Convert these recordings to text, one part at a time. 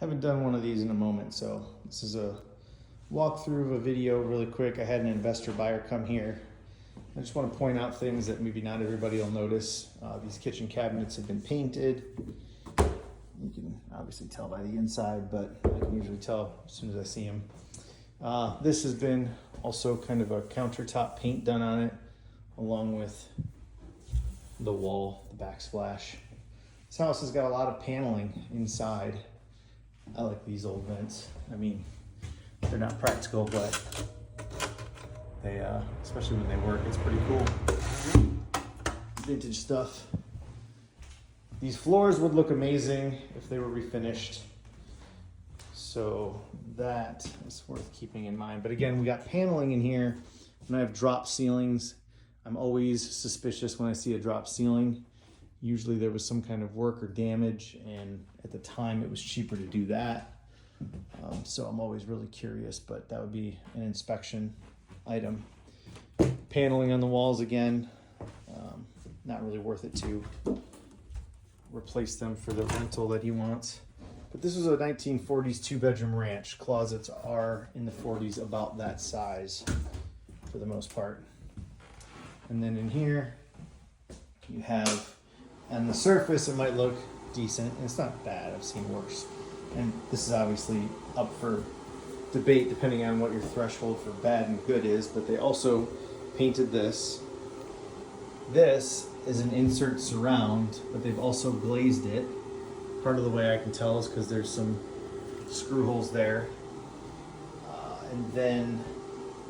Haven't done one of these in a moment, so this is a walkthrough of a video really quick. I had an investor buyer come here. I just want to point out things that maybe not everybody will notice. These kitchen cabinets have been painted. You can obviously tell by the inside, but I can usually tell as soon as I see them. This has been also kind of a countertop paint done on it, along with the wall, the backsplash. This house has got a lot of paneling inside. I like these old vents. I mean, they're not practical, but they, especially when they work, it's pretty cool. Vintage stuff. These floors would look amazing if they were refinished. So that is worth keeping in mind. But again, we got paneling in here, and I have drop ceilings. I'm always suspicious when I see a drop ceiling. Usually there was some kind of work or damage, and at the time it was cheaper to do that. So I'm always really curious, but that would be an inspection item. Paneling on the walls again, not really worth it to replace them for the rental that he wants. But this is a 1940s 2-bedroom ranch. Closets are in the 40s, about that size for the most part. And then in here you have, on the surface it might look decent, and it's not bad, I've seen worse. And this is obviously up for debate depending on what your threshold for bad and good is, but they also painted this. This is an insert surround, but they've also glazed it. Part of the way I can tell is because there's some screw holes there. And then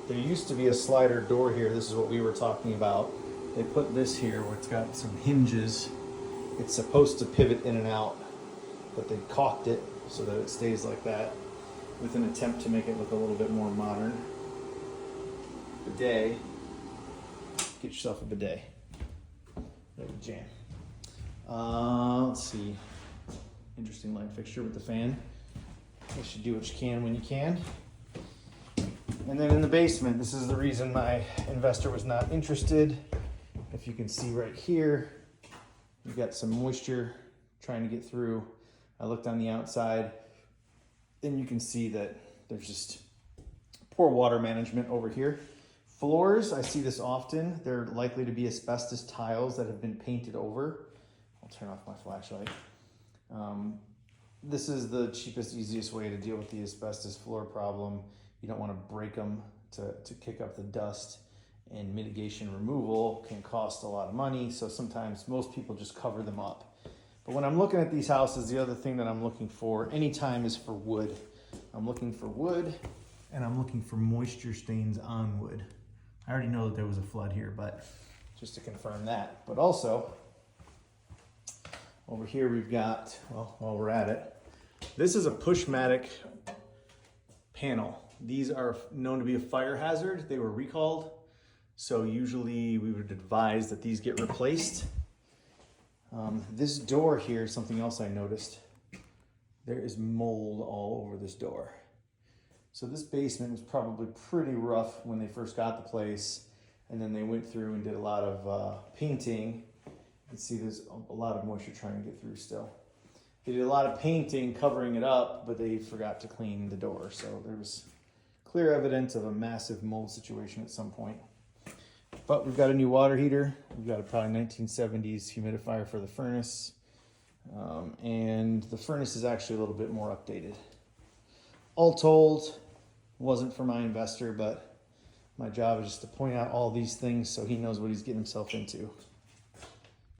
there used to be a slider door here. This is what we were talking about. They put this here where it's got some hinges. It's supposed to pivot in and out, but they caulked it so that it stays like that with an attempt to make it look a little bit more modern. Bidet. Get yourself a bidet. There we jam. Let's see. Interesting light fixture with the fan. You should do what you can when you can. And then in the basement, this is the reason my investor was not interested. If you can see right here, you've got some moisture trying to get through. I looked on the outside, and you can see that there's just poor water management over here. Floors, I see this often. They're likely to be asbestos tiles that have been painted over. I'll turn off my flashlight. This is the cheapest, easiest way to deal with the asbestos floor problem. You don't want to break them to kick up the dust, and mitigation removal can cost a lot of money. So sometimes most people just cover them up. But when I'm looking at these houses, the other thing that I'm looking for anytime is for wood. I'm looking for wood, and I'm looking for moisture stains on wood. I already know that there was a flood here, but just to confirm that. But also, over here we've got, well, while we're at it, this is a Pushmatic panel. These are known to be a fire hazard. They were recalled. So usually we would advise that these get replaced. This door here is something else I noticed. There is mold all over this door. So this basement was probably pretty rough when they first got the place, and then they went through and did a lot of painting. You can see there's a lot of moisture trying to get through still. They did a lot of painting covering it up, but they forgot to clean the door. So there was clear evidence of a massive mold situation at some point. But we've got a new water heater. We've got a probably 1970s humidifier for the furnace. And the furnace is actually a little bit more updated. All told, wasn't for my investor, but my job is just to point out all these things so he knows what he's getting himself into.